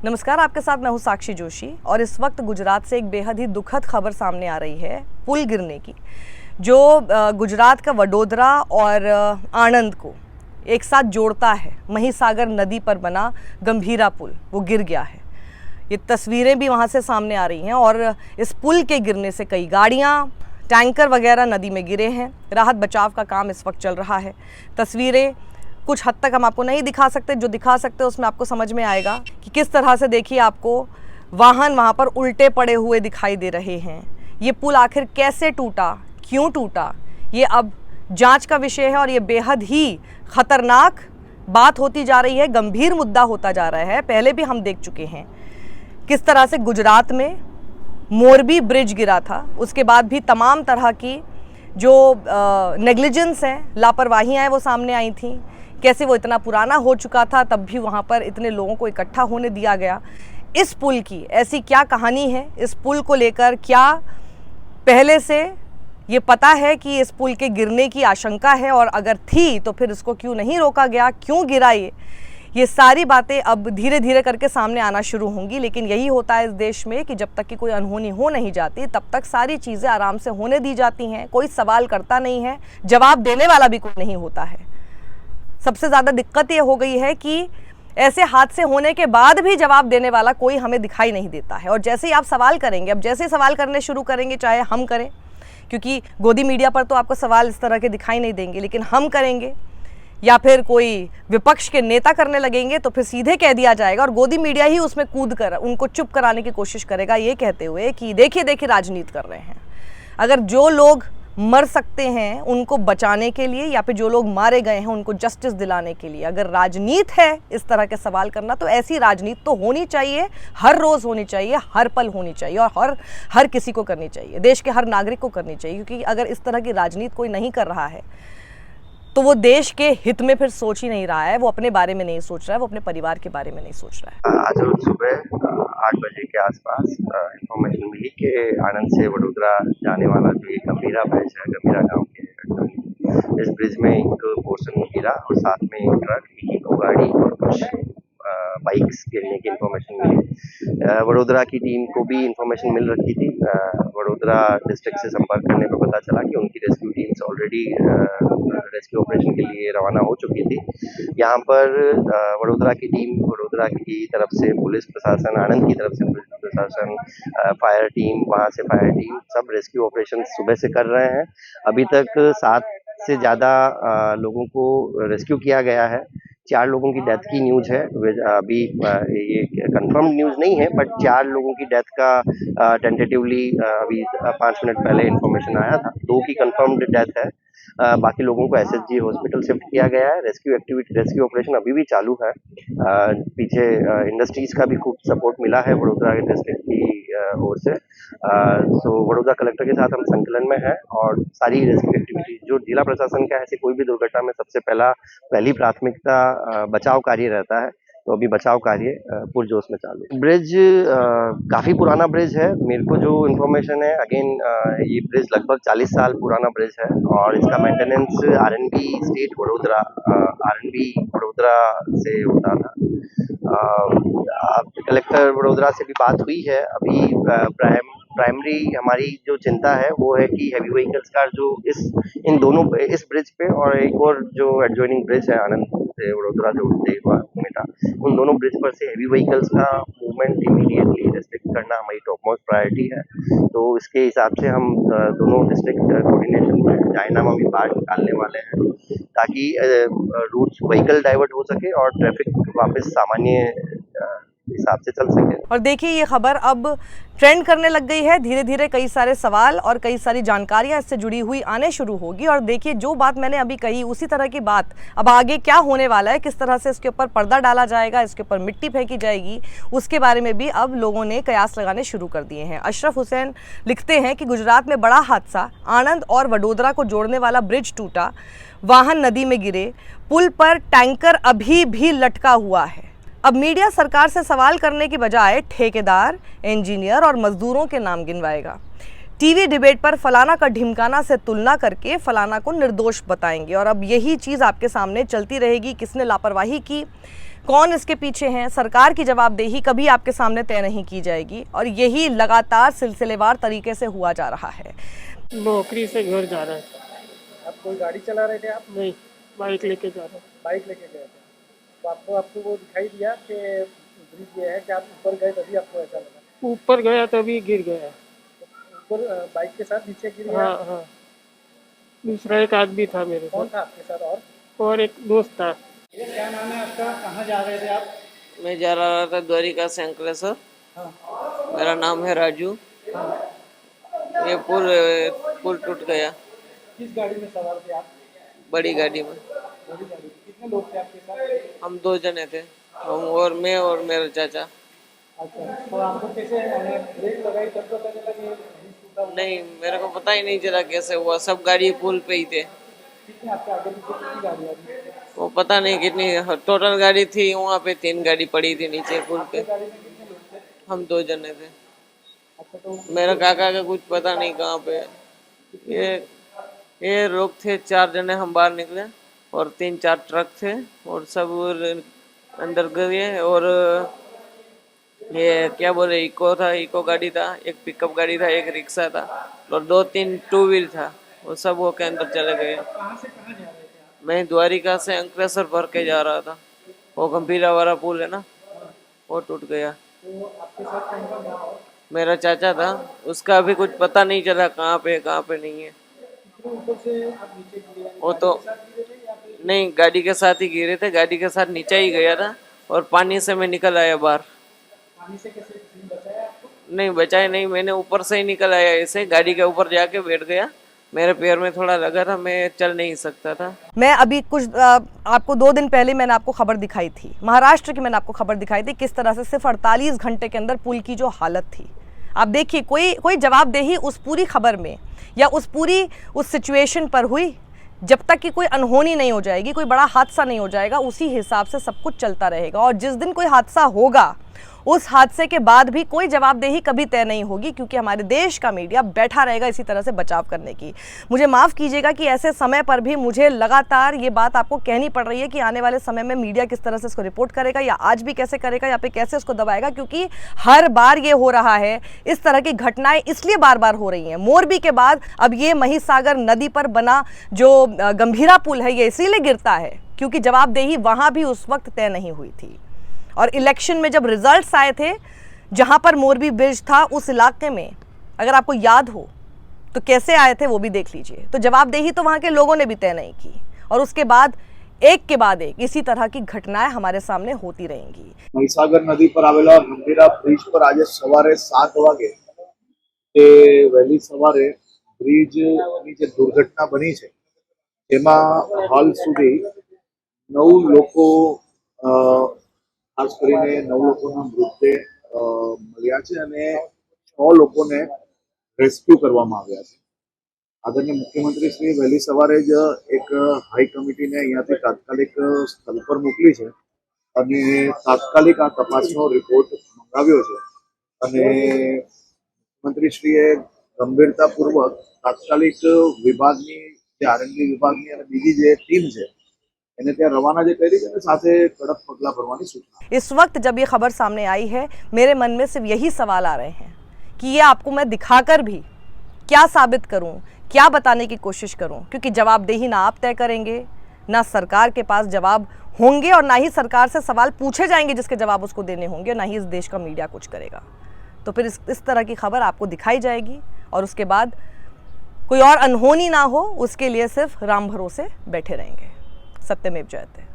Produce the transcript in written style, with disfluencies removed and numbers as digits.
नमस्कार, आपके साथ मैं हूं साक्षी जोशी और इस वक्त गुजरात से एक बेहद ही दुखद खबर सामने आ रही है पुल गिरने की, जो गुजरात का वडोदरा और आणंद को एक साथ जोड़ता है। महिसागर नदी पर बना गंभीरा पुल वो गिर गया है। ये तस्वीरें भी वहां से सामने आ रही हैं और इस पुल के गिरने से कई गाड़ियां, टैंकर वगैरह नदी में गिरे हैं। राहत बचाव का काम इस वक्त चल रहा है। तस्वीरें कुछ हद तक हम आपको नहीं दिखा सकते, जो दिखा सकते उसमें आपको समझ में आएगा कि किस तरह से, देखिए, आपको वाहन वहाँ पर उल्टे पड़े हुए दिखाई दे रहे हैं। ये पुल आखिर कैसे टूटा, क्यों टूटा, ये अब जांच का विषय है और ये बेहद ही खतरनाक बात होती जा रही है, गंभीर मुद्दा होता जा रहा है। पहले भी हम देख चुके हैं किस तरह से गुजरात में मोरबी ब्रिज गिरा था, उसके बाद भी तमाम तरह की जो नेग्लिजेंस है, लापरवाहियाँ हैं, वो सामने आई थी। कैसे वो इतना पुराना हो चुका था, तब भी वहाँ पर इतने लोगों को इकट्ठा होने दिया गया। इस पुल की ऐसी क्या कहानी है, इस पुल को लेकर क्या पहले से ये पता है कि इस पुल के गिरने की आशंका है, और अगर थी तो फिर इसको क्यों नहीं रोका गया, क्यों गिरा ये सारी बातें अब धीरे धीरे करके सामने आना शुरू होंगी। लेकिन यही होता है इस देश में कि जब तक कि कोई अनहोनी हो नहीं जाती, तब तक सारी चीज़ें आराम से होने दी जाती हैं। कोई सवाल करता नहीं है, जवाब देने वाला भी कोई नहीं होता है। सबसे ज़्यादा दिक्कत ये हो गई है कि ऐसे हादसे होने के बाद भी जवाब देने वाला कोई हमें दिखाई नहीं देता है। और जैसे ही आप सवाल करेंगे, अब जैसे ही सवाल करने शुरू करेंगे, चाहे हम करें, क्योंकि गोदी मीडिया पर तो आपको सवाल इस तरह के दिखाई नहीं देंगे, लेकिन हम करेंगे या फिर कोई विपक्ष के नेता करने लगेंगे तो फिर सीधे कह दिया जाएगा, और गोदी मीडिया ही उसमें कूद कर उनको चुप कराने की कोशिश करेगा, ये कहते हुए कि देखिए देखिए राजनीति कर रहे हैं। अगर जो लोग मर सकते हैं उनको बचाने के लिए, या फिर जो लोग मारे गए हैं उनको जस्टिस दिलाने के लिए अगर राजनीति है इस तरह के सवाल करना, तो ऐसी राजनीति तो होनी चाहिए, हर रोज़ होनी चाहिए, हर पल होनी चाहिए, और हर किसी को करनी चाहिए, देश के हर नागरिक को करनी चाहिए। क्योंकि अगर इस तरह की राजनीति कोई नहीं कर रहा है तो वो देश के हित में फिर सोच ही नहीं रहा है, वो अपने बारे में नहीं सोच रहा है, वो अपने परिवार के बारे में नहीं सोच रहा है। आज रोज सुबह 8 बजे के आसपास इंफॉर्मेशन मिली कि आनंद से वडोदरा जाने वाला जो एक गंभीरा ब्रिज है, गंभीरा गांव के, इस ब्रिज में एक पोर्शन गिरा और साथ में एक ट्रक, एक गाड़ी और कुछ बाइक्स गिरने की इंफॉर्मेशन मिली। वडोदरा की टीम को भी इंफॉर्मेशन मिल रखी थी। वडोदरा डिस्ट्रिक्ट से संपर्क करने पर पता चला कि उनकी rescue teams already rescue operation के लिए रवाना हो चुकी थी। यहाँ पर वडोदरा की टीम, वडोदरा की तरफ से पुलिस प्रशासन, आनंद की तरफ से पुलिस प्रशासन, फायर टीम, वहाँ से फायर टीम, सब रेस्क्यू ऑपरेशन सुबह से कर रहे हैं। अभी तक 7 से ज़्यादा लोगों को रेस्क्यू किया गया है। 4 लोगों की डेथ की न्यूज़ है। अभी ये कंफर्म न्यूज़ नहीं है, बट 4 लोगों की डेथ का टेंटेटिवली अभी 5 मिनट पहले इंफॉर्मेशन आया था। 2 की कंफर्म्ड डेथ है। बाकी लोगों को एसएसजी हॉस्पिटल शिफ्ट किया गया है। रेस्क्यू ऑपरेशन अभी भी चालू है। पीछे इंडस्ट्रीज का भी खूब सपोर्ट मिला है वडोदरा डिस्ट्रिक्ट की ओर से। सो वडोदरा कलेक्टर के साथ हम संकलन में हैं और सारी रेस्क्यू एक्टिविटी जो जिला प्रशासन का है, ऐसे कोई भी दुर्घटना में सबसे पहली प्राथमिकता बचाव कार्य रहता है। तो अभी बचाव कार्य पुरजोश में चालू। ब्रिज काफ़ी पुराना ब्रिज है। मेरे को जो इन्फॉर्मेशन है, अगेन ये ब्रिज लगभग 40 साल पुराना ब्रिज है और इसका maintenance RNB state Vadodara, RNB Vadodara से होता था। कलेक्टर वडोदरा से भी बात हुई है। अभी प्राइमरी हमारी जो चिंता है वो है कि हैवी व्हीकल्स का जो इस ब्रिज पे और एक और जो एडजॉइनिंग ब्रिज है आनंद से वडोदरा जोड़ते हुआ मेटा, उन दोनों ब्रिज पर से हैवी व्हीकल्स का मूवमेंट इमीडिएटली रिस्ट्रिक्ट करना हमारी टॉप मोस्ट प्रायोरिटी है। तो इसके हिसाब से हम दोनों डिस्ट्रिक्ट कोऑर्डिनेशन में जायनामा भी बाहर निकालने वाले हैं, ताकि रूट्स व्हीकल डाइवर्ट हो सके और ट्रैफिक वापस सामान्य हिसाब से चल सके। और देखिए, ये खबर अब ट्रेंड करने लग गई है। धीरे धीरे कई सारे सवाल और कई सारी जानकारियां इससे जुड़ी हुई आने शुरू होगी। और देखिए, जो बात मैंने अभी कही, उसी तरह की बात अब आगे क्या होने वाला है, किस तरह से इसके ऊपर पर्दा डाला जाएगा, इसके ऊपर मिट्टी फेंकी जाएगी, उसके बारे में भी अब लोगों ने कयास लगाने शुरू कर दिए हैं। अशरफ हुसैन लिखते हैं कि गुजरात में बड़ा हादसा, आनंद और वडोदरा को जोड़ने वाला ब्रिज टूटा, वाहन नदी में गिरे, पुल पर टैंकर अभी भी लटका हुआ है। अब मीडिया सरकार से सवाल करने की बजाय ठेकेदार, इंजीनियर और मजदूरों के नाम गिनवाएगा। टीवी डिबेट पर फलाना का ढिमकाना से तुलना करके फलाना को निर्दोष बताएंगे। और अब यही चीज़ आपके सामने चलती रहेगी। किसने लापरवाही की, कौन इसके पीछे हैं, सरकार की जवाबदेही कभी आपके सामने तय नहीं की जाएगी और यही लगातार सिलसिलेवार तरीके से हुआ जा रहा है। नौकरी से घर जा रहा है। आप कोई गाड़ी चला रहे थे? आप नहीं, बाइक लेके जा रहा हूँ। बाइक लेके गए थे, तो आपको वो दिखाई दिया कि ब्रिज ये है कि आप ऊपर गए तभी आपको ऐसा लगा? ऊपर गया तभी गिर गया। ऊपर बाइक के साथ नीचे गिर गया? हाँ हाँ, दूसरा एक आदमी था मेरे कौन साथ था आपके साथ? और एक दोस्त था। ये क्या नाम है आपका? कहाँ जा रहे थे आप? मैं जा रहा था द्वारिका से अंकलेश्वर। हाँ मेरा नाम है राजू। हाँ। ये पुल टूट गया। किस गाड़ी में सवार थे आप? बड़ी गाड़ी में। बड़ी गाड़ी में। कितने लोग थे आपके साथ? हम 2 जने थे, हम और मैं और मेरा चाचा। अच्छा, तो आपको कैसे ब्रेक लगाई तब पता चला कि ब्रिज टूटा हुआ? नहीं, मेरे को पता ही नहीं चला कैसे हुआ, सब गाड़ी पुल पे ही थे। कितने आपके आगे पीछे कितनी गाड़ी आ रही? वो पता नहीं कितनी टोटल गाड़ी थी, वहाँ पे 3 गाड़ी पड़ी थी नीचे पुल पे। गाड़ी में कितने लोग थे? हम 2 जने थे। अच्छा, तो मेरा काका का कुछ पता नहीं कहाँ पे। ये लोग थे 4 जने, हम बाहर निकले और 3-4 ट्रक थे और सब अंदर गए। और ये क्या बोले, इको था, इको गाड़ी था, एक पिकअप गाड़ी था, एक रिक्शा था और 2-3 टू व्हील था, वो सब वो के अंदर चले गए। कहाँ से कहाँ जा रहे थे आप? मैं द्वारिका से अंकलेश्वर भर के जा रहा था। वो गंभीरा वाला पुल है ना, वो टूट गया। तो आपके साथ कौन कौन था और? मेरा चाचा था, उसका अभी कुछ पता नहीं चला कहाँ पे नहीं है। कितने ऊपर से आप नीचे गिरे? यानी वो गाड़ी तो के साथ गिरे थे या फिर? नहीं, गाड़ी के साथ ही गिरे थे, गाड़ी के साथ नीचे ही गया था और पानी से मैं निकल आया बाहर। पानी से कैसे किसी ने बचाया आपको? नहीं बचाए नहीं, मैंने ऊपर से ही निकल आया, ऐसे गाड़ी के ऊपर जाके बैठ गया। मेरे पैर में थोड़ा लगा था, मैं चल नहीं सकता था। मैं अभी आपको 2 दिन पहले मैंने आपको खबर दिखाई थी, महाराष्ट्र की मैंने आपको खबर दिखाई थी, किस तरह से सिर्फ 48 घंटे के अंदर पुल की जो हालत थी। आप देखिए, कोई जवाबदेही उस पूरी खबर में या उस सिचुएशन पर हुई जब तक कि कोई अनहोनी नहीं हो जाएगी, कोई बड़ा हादसा नहीं हो जाएगा, उसी हिसाब से सब कुछ चलता रहेगा। और जिस दिन कोई हादसा होगा, उस हादसे के बाद भी कोई जवाबदेही कभी तय नहीं होगी, क्योंकि हमारे देश का मीडिया बैठा रहेगा इसी तरह से बचाव करने की। मुझे माफ़ कीजिएगा कि ऐसे समय पर भी मुझे लगातार ये बात आपको कहनी पड़ रही है कि आने वाले समय में मीडिया किस तरह से इसको रिपोर्ट करेगा, या आज भी कैसे करेगा, या फिर कैसे इसको दबाएगा, क्योंकि हर बार ये हो रहा है। इस तरह की घटनाएं इसलिए बार बार हो रही हैं। मोरबी के बाद अब ये महिसागर नदी पर बना जो गंभीरा पुल है, ये इसीलिए गिरता है क्योंकि जवाबदेही वहाँ भी उस वक्त तय नहीं हुई थी। और इलेक्शन में जब रिजल्ट्स आए थे, जहां पर मोरबी ब्रिज था, उस इलाके में अगर आपको याद हो तो कैसे आए थे वो भी देख लीजिए। तो जवाबदेही तो वहां के लोगों ने भी तय नहीं की, और उसके बाद एक के बाद एक इसी तरह की घटनाएं हमारे सामने होती रहेंगी। મહીસાગર નદી પર આવેલા ગંભીરા બ્રિજ પર આજે સવારે 7 વાગે તે વહેલી સવારે બ્રિજની જે દુર્ઘટના બની છે તેમાં હાલ સુધી 9 લોકો ખાસ કરીને 9 લોકોના મૃતદેહ મળ્યા છે અને 6 લોકોને રેસ્ક્યુ કરવામાં આવ્યા છે। આદરણીય મુખ્યમંત્રી શ્રી વહેલી સવારે જ એક હાઈ કમિટીને અહીંયાથી તાત્કાલિક સ્થળ પર મોકલી છે અને તાત્કાલિક આ તપાસનો રિપોર્ટ મંગાવ્યો છે અને મંત્રીશ્રીએ ગંભીરતાપૂર્વક તાત્કાલિક વિભાગની જે આરએનબી વિભાગની અને બીજી જે ટીમ છે એને ત્યાં રવાના જે કરી છે અને સાથે કડક પગલાં ભરવાની સૂચના। इस वक्त जब ये खबर सामने आई है, मेरे मन में सिर्फ यही सवाल आ रहे हैं कि ये आपको मैं दिखाकर भी क्या साबित करूं, क्या बताने की कोशिश करूं, क्योंकि जवाबदेही ना आप तय करेंगे, ना सरकार के पास जवाब होंगे, और ना ही सरकार से सवाल पूछे जाएंगे जिसके जवाब उसको देने होंगे, ना ही इस देश का मीडिया कुछ करेगा। तो फिर इस तरह की खबर आपको दिखाई जाएगी और उसके बाद कोई और अनहोनी ना हो उसके लिए सिर्फ राम भरोसे बैठे रहेंगे। सत्यमेव जयते।